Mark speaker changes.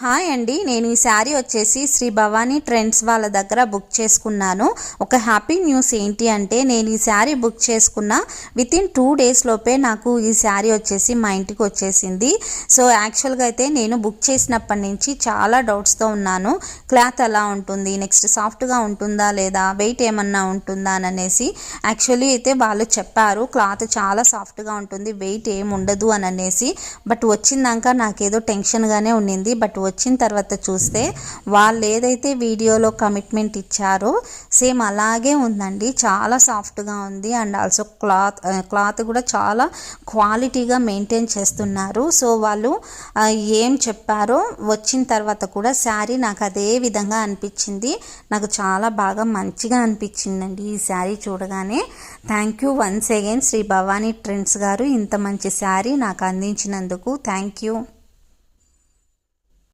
Speaker 1: Hi అండి, నేను ఈ శారీ వచ్చేసి శ్రీ భవానీ ట్రెండ్స్ వాళ్ళ దగ్గర బుక్ చేసుకున్నాను. ఒక హ్యాపీ న్యూస్ ఏంటి అంటే, నేను ఈ శారీ బుక్ చేసుకున్న వితిన్ 2 days లోపే నాకు ఈ శారీ వచ్చేసి మా ఇంటికి వచ్చేసింది. సో యాక్చువల్గా అయితే నేను బుక్ చేసినప్పటి నుంచి చాలా డౌట్స్తో ఉన్నాను. క్లాత్ ఎలా ఉంటుంది, నెక్స్ట్ సాఫ్ట్గా ఉంటుందా లేదా, వెయిట్ ఏమన్నా ఉంటుందా అని అనేసి. యాక్చువల్లీ అయితే వాళ్ళు చెప్పారు క్లాత్ చాలా సాఫ్ట్గా ఉంటుంది, వెయిట్ ఏమి ఉండదు అని అనేసి. బట్ వచ్చిందాక నాకేదో టెన్షన్గానే ఉండింది. బట్ వచ్చిన తర్వాత చూస్తే వాళ్ళు ఏదైతే వీడియోలో కమిట్మెంట్ ఇచ్చారో సేమ్ అలాగే ఉందండి. చాలా సాఫ్ట్గా ఉంది అండ్ ఆల్సో క్లాత్ కూడా చాలా క్వాలిటీగా మెయింటైన్ చేస్తున్నారు. సో వాళ్ళు ఏం చెప్పారో వచ్చిన తర్వాత కూడా శారీ నాకు అదే విధంగా అనిపించింది. నాకు చాలా బాగా మంచిగా అనిపించిందండి ఈ శారీ చూడగానే. Thank you once again Shri Bhavani trends గారు, ఇంత మంచి శారీ నాకు అందించినందుకు థ్యాంక్ యూ.